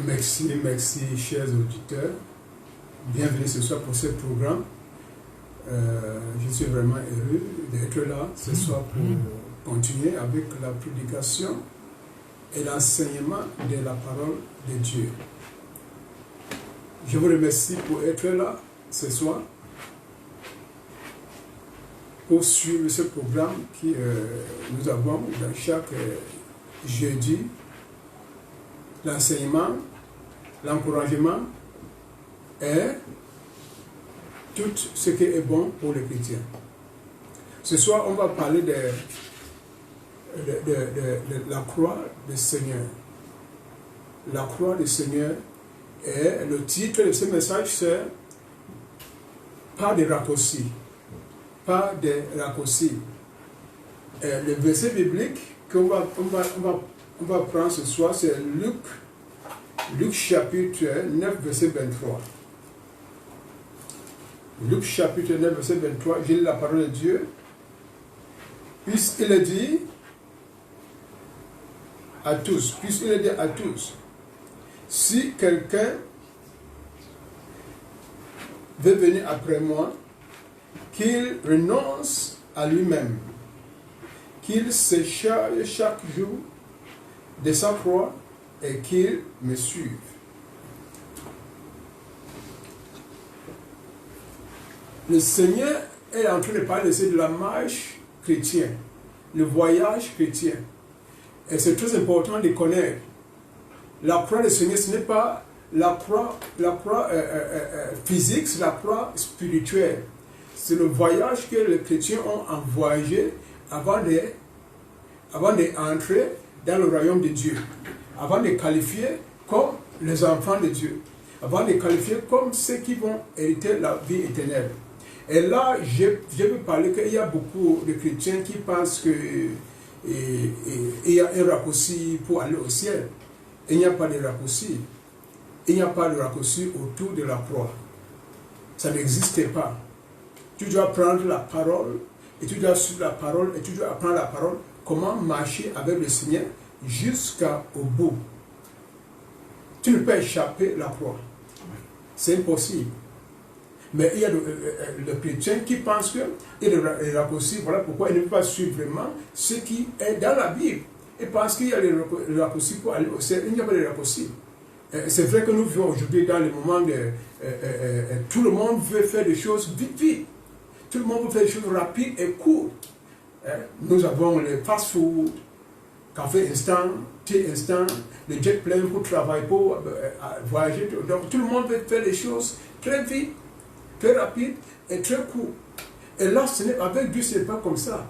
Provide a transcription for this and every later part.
Merci, chers auditeurs. Bienvenue ce soir pour ce programme. Je suis vraiment heureux d'être là ce soir pour continuer avec la prédication et l'enseignement de la parole de Dieu. Je vous remercie pour être là ce soir pour suivre ce programme que nous avons dans chaque jeudi. L'enseignement, l'encouragement et tout ce qui est bon pour les chrétiens. Ce soir, on va parler de la croix du Seigneur. La croix du Seigneur. Et le titre de ce message, c'est « Pas de raccourcis ». Pas de raccourcis. Le verset biblique qu'on va prendre ce soir, c'est Luc chapitre 9, verset 23. Luc chapitre 9, verset 23, j'ai lu la parole de Dieu. Puisqu'il dit à tous, si quelqu'un veut venir après moi, qu'il renonce à lui-même, qu'il se charge chaque jour de sa croix et qu'il me suive. Le Seigneur est en train de parler de la marche chrétienne, le voyage chrétien. Et c'est très important de connaître. La croix du Seigneur, ce n'est pas la croix physique, c'est la croix spirituelle. C'est le voyage que les chrétiens ont envoyé avant d'entrer dans le royaume de Dieu, avant de qualifier comme les enfants de Dieu, avant de qualifier comme ceux qui vont hériter la vie éternelle. Et là, je veux parler qu'il y a beaucoup de chrétiens qui pensent qu'il y a un raccourci pour aller au ciel. Il n'y a pas de raccourci. Il n'y a pas de raccourci autour de la croix. Ça n'existe pas. Tu dois prendre la parole, et tu dois suivre la parole, et tu dois apprendre la parole, comment marcher avec le Seigneur jusqu'au bout. Tu ne peux échapper la croix. C'est impossible. Mais il y a le chrétien qui pense qu'il y a des raccourcis. Voilà pourquoi il ne peut pas suivre vraiment ce qui est dans la Bible. Il pense qu'il y a des raccourcis pour aller au ciel. Il n'y a pas de raccourcis. C'est vrai que nous vivons aujourd'hui dans le moment de... tout le monde veut faire des choses vite. Tout le monde veut faire des choses rapides et courtes. Nous avons le fast-food, café instant, thé instant, le jet plane pour travailler, pour voyager. Donc tout le monde veut faire des choses très vite, très rapides et très courtes. Et là, avec Dieu, ce n'est pas comme ça.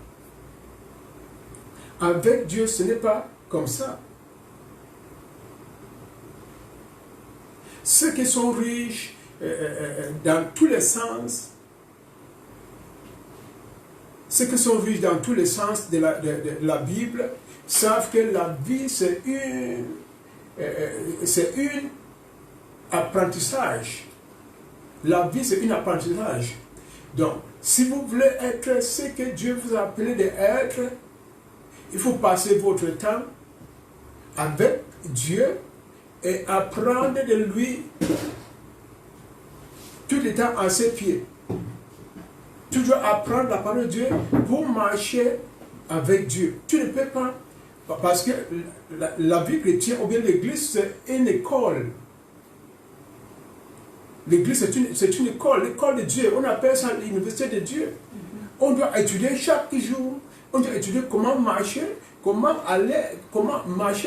Avec Dieu, ce n'est pas comme ça. Ceux qui sont riches dans tous les sens, ceux qui sont riches dans tous les sens de la Bible savent que la vie c'est un apprentissage. La vie c'est un apprentissage. Donc, si vous voulez être ce que Dieu vous a appelé d'être, il faut passer votre temps avec Dieu et apprendre de lui tout le temps à ses pieds. Tu dois apprendre la parole de Dieu pour marcher avec Dieu. Tu ne peux pas, parce que la vie chrétienne ou bien l'église, c'est une école. L'église, c'est une école, l'école de Dieu. On appelle ça l'université de Dieu. On doit étudier chaque jour. On doit étudier comment marcher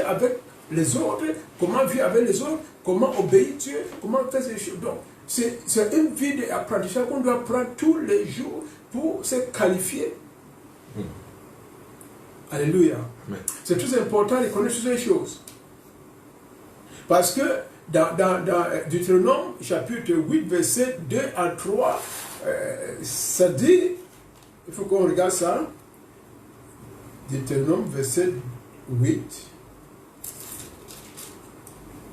avec les autres, comment vivre avec les autres, comment obéir à Dieu, comment faire ces choses. Donc, c'est une vie d'apprentissage qu'on doit prendre tous les jours pour se qualifier. Alléluia. C'est très important de connaître ces choses. Parce que dans Deutéronome chapitre 8, verset 2 à 3, ça dit, il faut qu'on regarde ça, Deutéronome verset 8,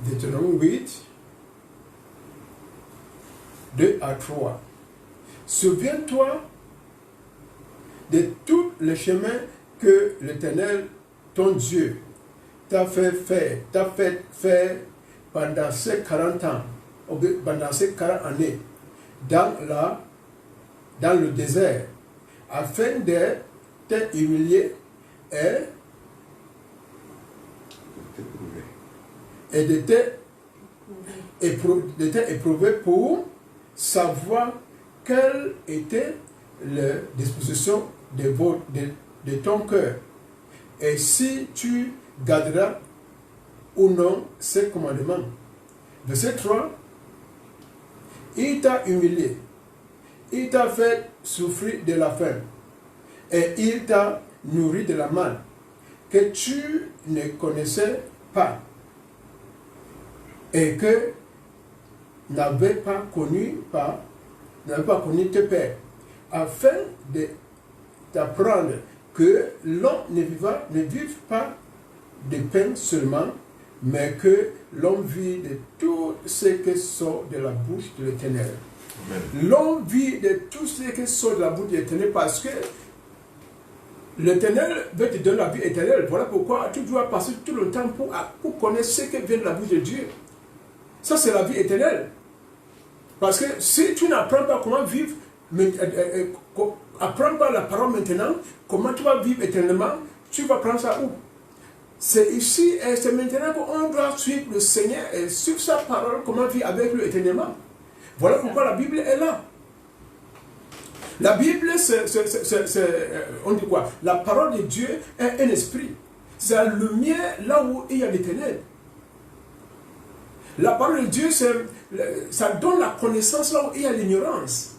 Deutéronome 8, 2 à 3. Souviens-toi de tous les chemins que l'Éternel, ton Dieu, t'a fait faire pendant ces 40 ans, pendant ces 40 années, dans le désert, afin de te humilier et de t'éprouver pour savoir quelle était la disposition de ton cœur, et si tu garderas ou non ces commandements. Verset 3, il t'a humilié, il t'a fait souffrir de la faim, et il t'a nourri de la manne que tu ne connaissais pas et que n'avait pas connu tes pères, afin de t'apprendre que l'homme ne vive pas de pain seulement, mais que l'homme vit de tout ce qui sort de la bouche de l'Éternel. L'homme vit de tout ce qui sort de la bouche de l'Éternel, parce que l'Éternel veut te donner la vie éternelle. Voilà pourquoi tu dois passer tout le temps pour connaître ce qui vient de la bouche de Dieu. Ça, c'est la vie éternelle. Parce que si tu n'apprends pas comment vivre, apprends pas la parole maintenant, comment tu vas vivre éternellement, tu vas prendre ça où? C'est ici et c'est maintenant qu'on doit suivre le Seigneur et suivre sa parole, comment vivre avec lui éternellement. Voilà pourquoi la Bible est là. La Bible, on dit quoi? La parole de Dieu est un esprit. C'est la lumière là où il y a l'éternel. La parole de Dieu, ça donne la connaissance là où il y a l'ignorance.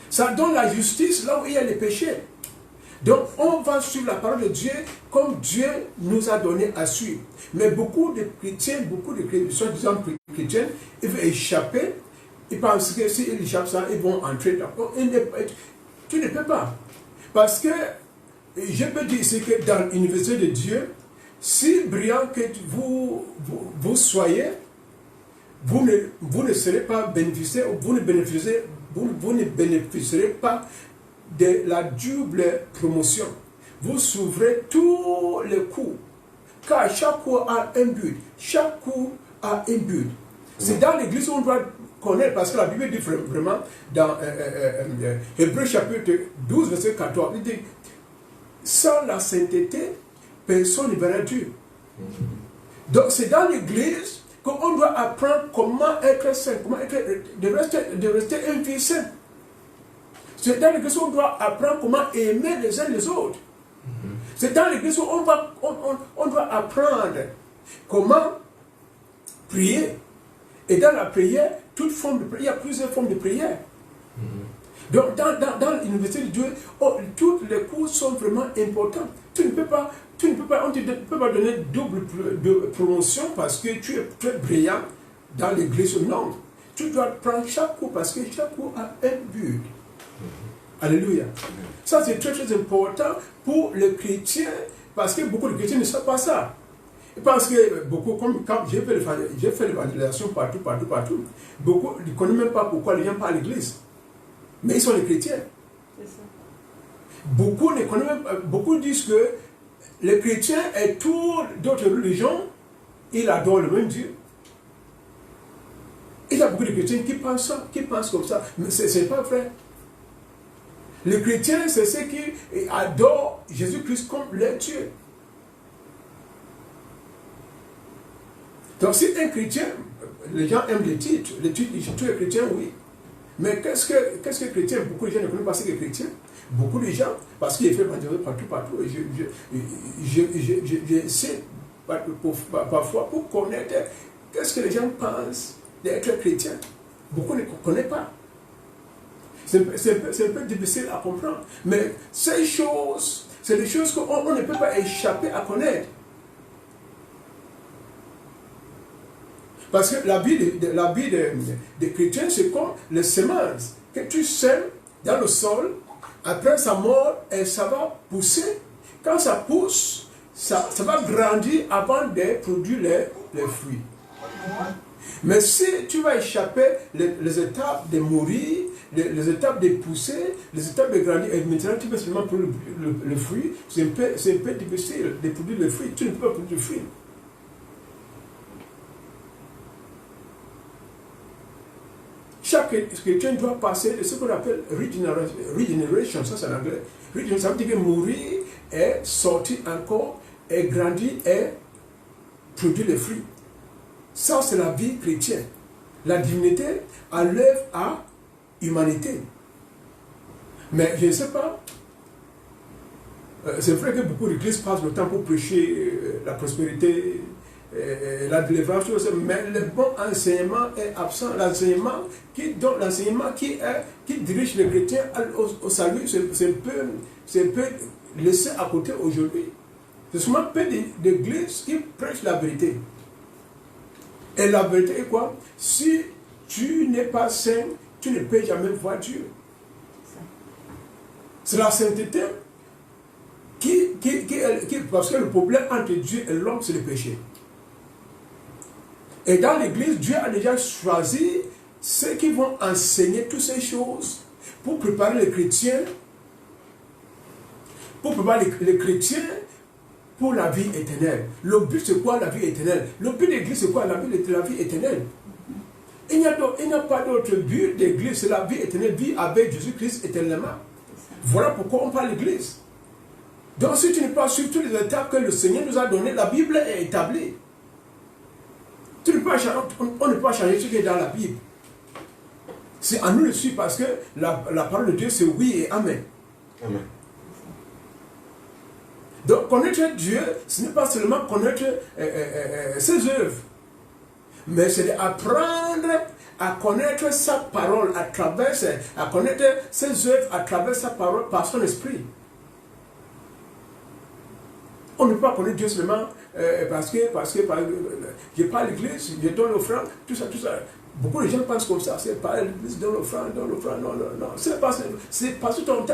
Ça donne la justice là où il y a les péchés. Donc, on va suivre la parole de Dieu comme Dieu nous a donné à suivre. Mais beaucoup de chrétiens, soi-disant chrétiens, ils veulent échapper. Ils pensent que s'ils échappent ça, ils vont entrer dans... Tu ne peux pas. Parce que, je peux dire ici que dans l'université de Dieu, si brillant que vous soyez, vous ne serez pas bénéficié, vous ne bénéficierez pas de la double promotion. Vous s'ouvrez tous les coups. Car chaque coup a un but. Chaque coup a un but. C'est dans l'église où on doit connaître, parce que la Bible dit vraiment dans Hébreux chapitre 12, verset 14, il dit, sans la sainteté, personne ne verra Dieu. Donc c'est dans l'église qu'on doit apprendre comment être saint, comment être, de rester un vie saint. C'est dans l'église où on doit apprendre comment aimer les uns les autres. C'est dans l'église où on doit apprendre comment prier. Et dans la prière, toute forme de prière, il y a plusieurs formes de prière. Donc dans l'université de Dieu, tous les cours sont vraiment importants. Tu ne peux pas donner double promotion parce que tu es très brillant dans l'église. Non. Tu dois prendre chaque cours parce que chaque cours a un but. Alléluia. Ça, c'est très très important pour les chrétiens, parce que beaucoup de chrétiens ne savent pas ça. Parce que beaucoup, comme quand j'ai fait l'évangélisation partout, beaucoup ne connaissent même pas pourquoi les gens parlent à l'église. Mais ils sont les chrétiens. C'est ça. Beaucoup disent que les chrétiens et toutes d'autres religions, ils adorent le même Dieu. Il y a beaucoup de chrétiens qui pensent ça, qui pensent comme ça. Mais ce n'est pas vrai. Les chrétiens, c'est ceux qui adorent Jésus-Christ comme leur Dieu. Donc si un chrétien, les gens aiment les titres, tu es chrétien, oui. Mais qu'est-ce que chrétien? Beaucoup de gens ne connaissent pas ce qu'est chrétien. Beaucoup de gens, parce qu'il est fait partout, j'essaie parfois pour connaître qu'est-ce que les gens pensent d'être chrétien. Beaucoup ne connaissent pas. C'est un peu difficile à comprendre. Mais ces choses, c'est des choses qu'on ne peut pas échapper à connaître. Parce que la vie des chrétiens, c'est comme les semences que tu sèmes dans le sol, après sa mort, et ça va pousser. Quand ça pousse, ça va grandir avant de produire les fruits. Mais si tu vas échapper les étapes de mourir, les étapes de pousser, les étapes de grandir, et maintenant tu peux seulement produire le fruit, c'est un peu difficile de produire le fruit. Tu ne peux pas produire le fruit. chrétien doit passer de ce qu'on appelle regeneration, ça c'est en anglais. Regeneration, ça veut dire que mourir et sortir encore, et grandir et produire les fruits. Ça c'est la vie chrétienne. La divinité enlève à humanité. Mais je ne sais pas. C'est vrai que beaucoup d'églises passent le temps pour prêcher la prospérité, la délivrance, mais le bon enseignement est absent. L'enseignement qui dirige les chrétiens au salut, c'est un peu laissé à côté aujourd'hui. C'est souvent peu d'églises qui prêchent la vérité. Et la vérité est quoi? Si tu n'es pas saint, tu ne peux jamais voir Dieu. C'est la sainteté parce que le problème entre Dieu et l'homme, c'est le péché. Et dans l'église, Dieu a déjà choisi ceux qui vont enseigner toutes ces choses pour préparer les chrétiens, pour la vie éternelle. Le but, c'est quoi la vie éternelle? Le but de l'église, c'est quoi la vie éternelle? Il n'y a pas d'autre but de l'église, c'est la vie éternelle, vie avec Jésus-Christ éternellement. Voilà pourquoi on parle de l'église. Donc si tu n'es pas sur toutes les étapes que le Seigneur nous a données, la Bible est établie. On ne peut pas changer ce qui est dans la Bible. C'est à nous de suivre parce que la parole de Dieu c'est oui et amen. Amen. Donc connaître Dieu, ce n'est pas seulement connaître ses œuvres, mais c'est d'apprendre à connaître sa parole à connaître ses œuvres à travers sa parole par son esprit. On ne peut pas connaître Dieu seulement parce que je parle à l'église, je donne l'offrande, tout ça. Beaucoup de gens pensent comme ça, c'est pas l'église, donne l'offrande, non. C'est parce que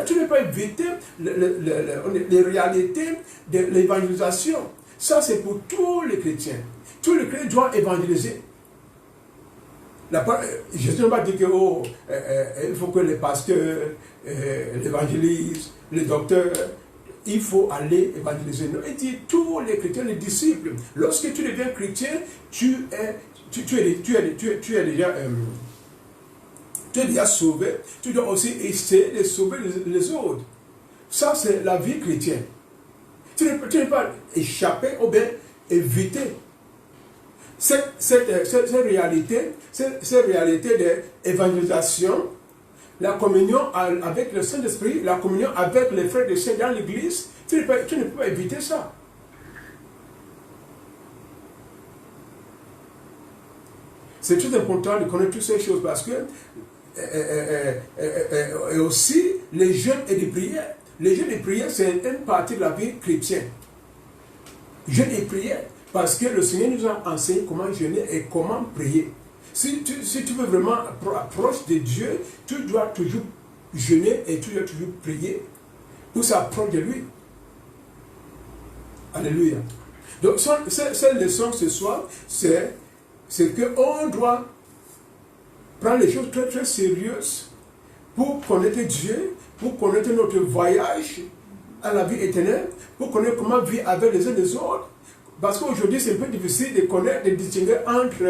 tu ne peux pas éviter les réalités de l'évangélisation. Ça, c'est pour tous les chrétiens. Tous les chrétiens doivent évangéliser. Jésus ne va pas dire il faut que les pasteurs, l'évangélise, les docteurs, il faut aller évangéliser. Non, il dit tous les chrétiens, les disciples. Lorsque tu deviens chrétien, tu es déjà sauvé. Tu dois aussi essayer de sauver les autres. Ça, c'est la vie chrétienne. Tu ne peux pas échapper ou bien éviter cette réalité d'évangélisation, la communion avec le Saint-Esprit, la communion avec les frères et sœurs dans l'église. Tu ne peux pas éviter ça. C'est très important de connaître toutes ces choses parce que et aussi les jeûnes et les prières. Les jeûnes et prières, c'est une partie de la vie chrétienne. Jeûne et prière. Parce que le Seigneur nous a enseigné comment jeûner et comment prier. Si tu veux vraiment approcher de Dieu, tu dois toujours jeûner et tu dois toujours prier pour s'approcher de lui. Alléluia. Donc, cette leçon ce soir, c'est qu'on doit prendre les choses très très sérieuses pour connaître Dieu, pour connaître notre voyage à la vie éternelle, pour connaître comment vivre avec les uns et les autres. Parce qu'aujourd'hui, c'est un peu difficile de connaître, de distinguer entre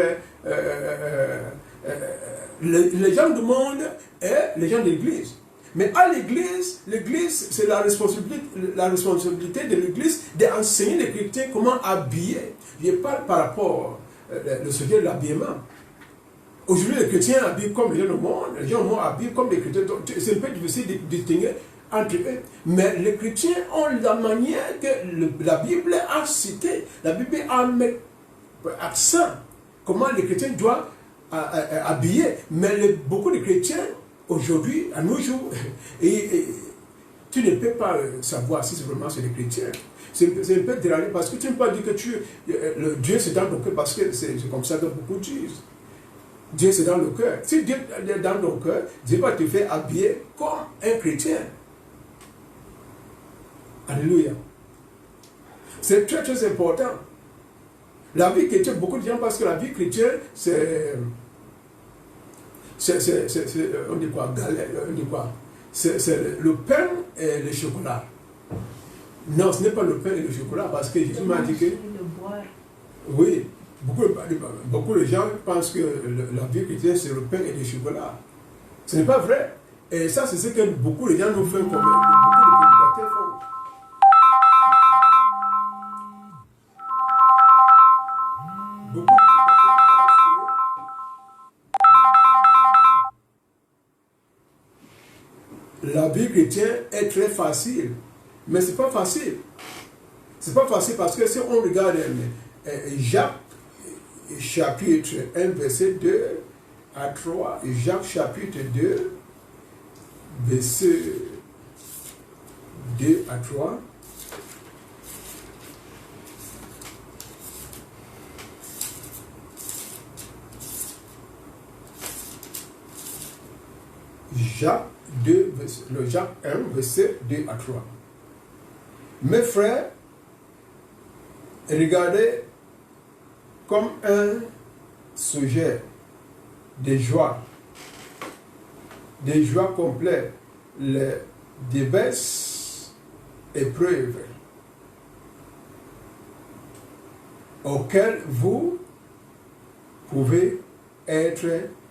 les gens du monde et les gens de l'Église. Mais à l'Église, c'est la responsabilité de l'Église d'enseigner les chrétiens comment habiller. Je parle par rapport au sujet de l'habillement. Aujourd'hui, les chrétiens habillent comme les gens du monde, les gens du monde habillent comme les chrétiens. C'est un peu difficile de distinguer entre eux. Mais les chrétiens ont la manière que la Bible a cité. La Bible a mis accent comment les chrétiens doivent habiller. Mais beaucoup de chrétiens, aujourd'hui, à nos jours, tu ne peux pas savoir si vraiment c'est des chrétiens. C'est un peu dérangeant parce que tu ne peux pas dire que Dieu c'est dans ton cœur parce que c'est comme ça que beaucoup disent. Dieu c'est dans le cœur. Si Dieu est dans ton cœur, Dieu va te faire habiller comme un chrétien. Alléluia. C'est très très important. La vie chrétienne, beaucoup de gens pensent que la vie chrétienne, on dit quoi, galère, on dit quoi? C'est le pain et le chocolat. Non, ce n'est pas le pain et le chocolat, parce que Jésus m'a dit que... Oui, beaucoup de gens pensent que la vie chrétienne, c'est le pain et le chocolat. Ce n'est pas vrai. Et ça, c'est ce que beaucoup de gens nous font comme beaucoup de prédicateurs font. Beaucoup de prédicateurs pensent que la vie chrétienne est très facile. Mais ce n'est pas facile. C'est pas facile parce que si on regarde Jacques chapitre 1, verset 2 à 3, Jacques chapitre 2, verset 2 à 3. Jacques 1, verset 2 à 3. Mes frères, regardez comme un sujet de joie complètes, les diverses épreuves auxquelles vous pouvez être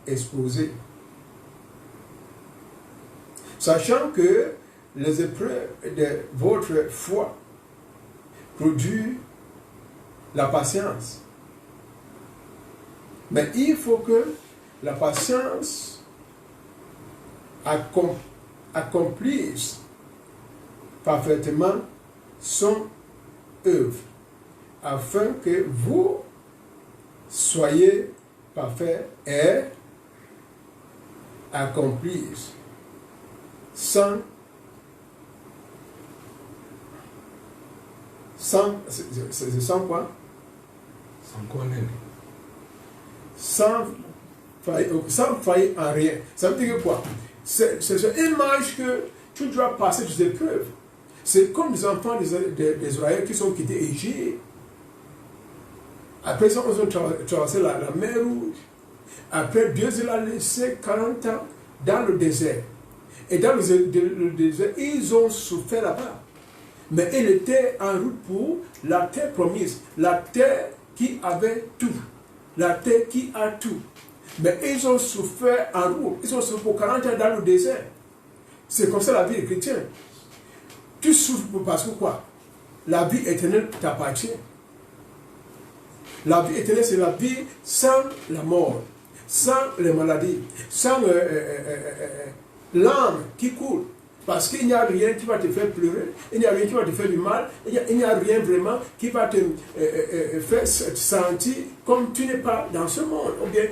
exposés. Sachant que les épreuves de votre foi produisent la patience. Mais il faut que la patience accomplisse parfaitement son œuvre, afin que vous soyez parfaits et accomplissez sans quoi? Sans faillir en rien. Ça veut dire quoi? C'est une image que tu dois passer des épreuves. C'est comme les enfants d'Israël qui sont quittés Égypte. Après ça, ils ont traversé la mer Rouge. Après, Dieu les a laissés 40 ans dans le désert. Et dans le désert, ils ont souffert là-bas. Mais ils étaient en route pour la terre promise, la terre qui avait tout, la terre qui a tout. Mais ils ont souffert en route, ils ont souffert pour 40 ans dans le désert. C'est comme ça la vie des chrétiens. Tu souffres parce que quoi? La vie éternelle t'appartient. La vie éternelle, c'est la vie sans la mort, sans les maladies, sans l'âme qui coule. Parce qu'il n'y a rien qui va te faire pleurer, il n'y a rien qui va te faire du mal, il n'y a rien vraiment qui va te faire sentir comme tu n'es pas dans ce monde, ou bien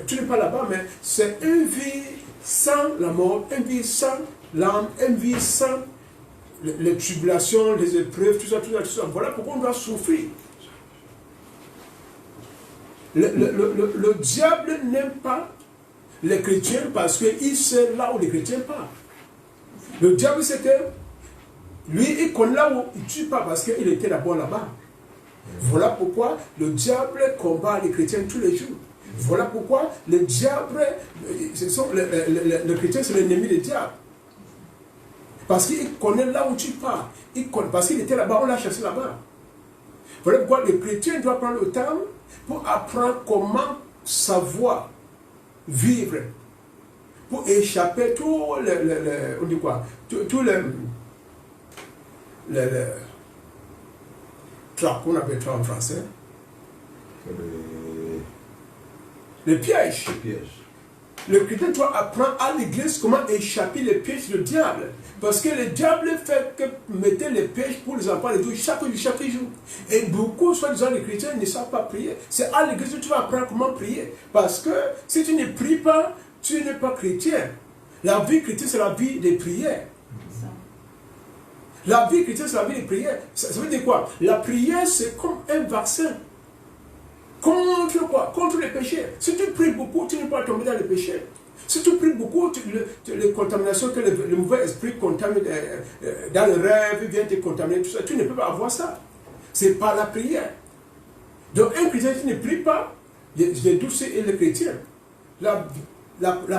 tu n'es pas là-bas, mais c'est une vie sans la mort, une vie sans l'âme, une vie sans les tribulations, les épreuves, tout ça. Voilà pourquoi on doit souffrir. Le diable n'aime pas les chrétiens parce qu'il sait là où les chrétiens partent. Le diable, c'est que lui, il connaît là où il ne tue pas parce qu'il était d'abord là-bas. Voilà pourquoi le diable combat les chrétiens tous les jours. Voilà pourquoi le diable, le chrétien, c'est l'ennemi du diable. Parce qu'il connaît là où tu pars. Parce qu'il était là-bas, on l'a chassé là-bas. Voilà pourquoi le chrétien doit prendre le temps pour apprendre comment savoir vivre, pour échapper tous on dit quoi, tous les trappes, qu'on appelle ça en français, les pièges. Le chrétien doit apprendre à l'église comment échapper les pièges du diable. Parce que le diable fait que mettre les pièges pour les enfants de Dieu chaque jour. Et beaucoup, soi-disant les chrétiens, ne savent pas prier. C'est à l'église que tu vas apprendre comment prier. Parce que si tu ne pries pas, tu n'es pas chrétien. La vie chrétienne, c'est la vie de prière. La vie chrétienne, c'est la vie de prière. Ça veut dire quoi? La prière, c'est comme un vaccin. Contre quoi? Contre les péchés. Si tu pries beaucoup, tu ne peux pas tomber dans les péchés. Si tu pries beaucoup, les contaminations que le mauvais esprit contamine dans le rêve, vient te contaminer, tout ça, tu ne peux pas avoir ça. C'est par la prière. Donc un chrétien qui ne prie pas, les douces et les chrétiens. La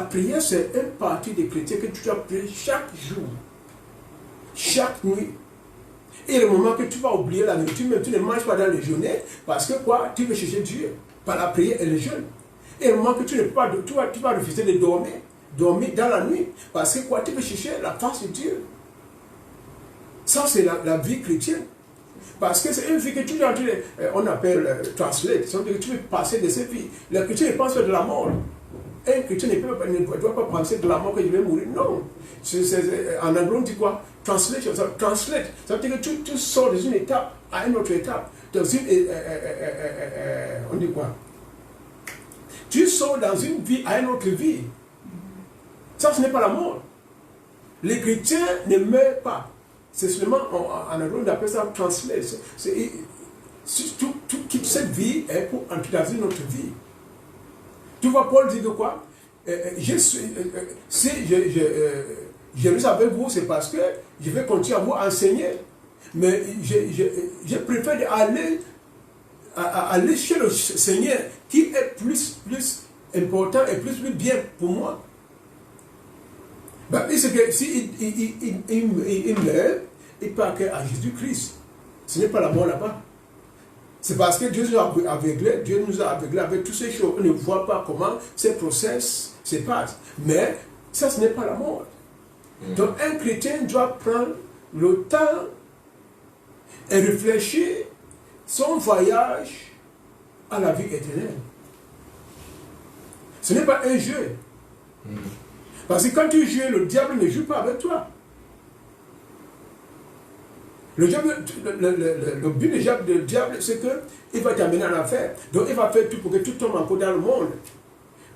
prière, c'est une partie des chrétiens que tu dois prier chaque jour, chaque nuit. Et le moment que tu vas oublier la nourriture, même tu ne manges pas dans les journées, parce que quoi? Tu veux chercher Dieu par la prière et le jeûne. Et le moment que tu ne peux pas, tu vas refuser de dormir, dormir dans la nuit. Parce que quoi, tu veux chercher la face de Dieu. Ça, c'est la vie chrétienne. Parce que c'est une vie que tu dois, on appelle translate, c'est-à-dire que tu veux passer de cette vie. Le chrétien ne pense pas de la mort. Un chrétien ne doit pas penser de la mort que je vais mourir. Non. En anglais, on dit quoi? Translation. Translate. Ça veut dire que tu sors d'une étape à une autre étape. Dans une, on dit quoi? Tu sors dans une vie à une autre vie. Ça, ce n'est pas la mort. Les chrétiens ne meurent pas. C'est seulement, en anglais, on appelle ça translate. Tu quittes cette vie pour entrer dans une autre vie. Tu vois, Paul dit de quoi? Si je reste avec vous, c'est parce que je vais continuer à vous enseigner. Mais je préfère aller chez le Seigneur qui est plus important et plus bien pour moi. Ben, c'est que si il meurt, il part à Jésus-Christ. Ce n'est pas la mort là-bas. C'est parce que Dieu nous a aveuglés avec toutes ces choses. On ne voit pas comment ces process se passent. Mais ça, ce n'est pas la mort. Donc un chrétien doit prendre le temps et réfléchir son voyage à la vie éternelle. Ce n'est pas un jeu. Parce que quand tu joues, le diable ne joue pas avec toi. Le but du diable, c'est qu'il va t'amener en affaire. Donc il va faire tout pour que tu tombes encore dans le monde.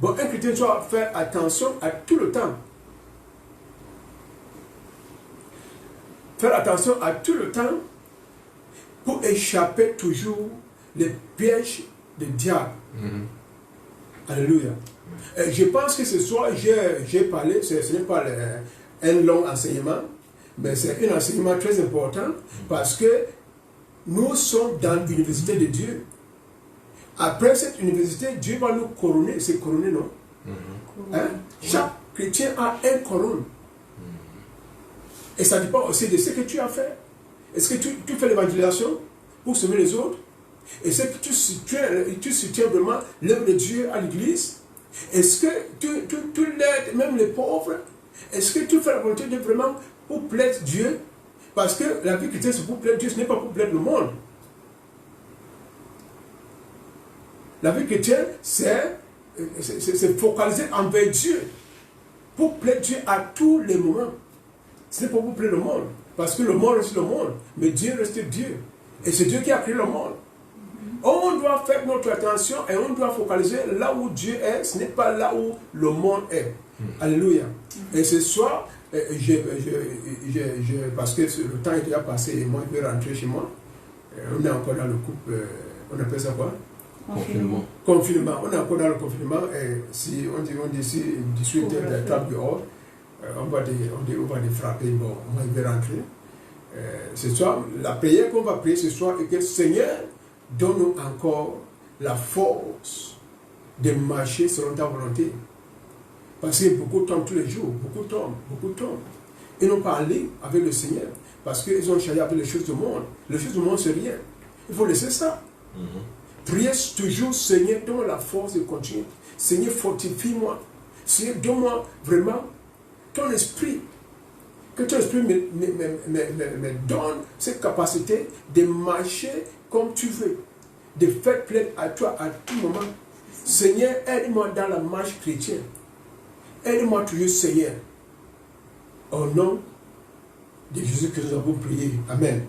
Bon, un chrétien doit faire attention à tout le temps. Faire attention à tout le temps pour échapper toujours les pièges du diable. Alléluia. Je pense que ce soir, j'ai parlé, ce n'est pas un long enseignement, mais c'est un enseignement très important parce que nous sommes dans l'université de Dieu. Après cette université, Dieu va nous couronner. C'est couronné, non? Hein? Chaque chrétien a un couronne. Et ça dépend aussi de ce que tu as fait. Est-ce que tu fais l'évangélisation pour sauver les autres? Est-ce que tu soutiens vraiment l'œuvre de Dieu à l'église? Est-ce que tu l'aides même les pauvres? Est-ce que tu fais la volonté de Dieu vraiment pour plaire Dieu? Parce que la vie chrétienne, c'est pour plaire Dieu, ce n'est pas pour plaire le monde. La vie chrétienne, c'est focalisé envers Dieu. Pour plaire Dieu à tous les moments. Ce n'est pas pour plaire le monde. Parce que le monde reste le monde. Mais Dieu reste Dieu. Et c'est Dieu qui a créé le monde. On doit faire notre attention et on doit focaliser là où Dieu est. Ce n'est pas là où le monde est. Alléluia. Et ce soir, parce que le temps est déjà passé et moi je vais rentrer chez moi. On est encore dans le couple, on appelle ça quoi? Confinement. Confinement. On est encore dans le confinement et si on dit si 18h de trappe dehors, on va les frapper. Bon, moi je vais rentrer. Ce soir, la prière qu'on va prier ce soir est que le Seigneur donne-nous encore la force de marcher selon ta volonté. Parce que beaucoup tombent tous les jours, beaucoup tombent. Ils n'ont pas allé avec le Seigneur. Parce qu'ils ont chargé avec les choses du monde. Les choses du monde, c'est rien. Il faut laisser ça. Priez toujours, Seigneur, donne-moi la force de continuer. Seigneur, fortifie-moi. Seigneur, donne-moi vraiment ton esprit. Que ton esprit me donne cette capacité de marcher comme tu veux. De faire plaisir à toi à tout moment. Seigneur, aide-moi dans la marche chrétienne. Aide-moi toujours, Seigneur. Au nom de Jésus que nous avons prié. Amen.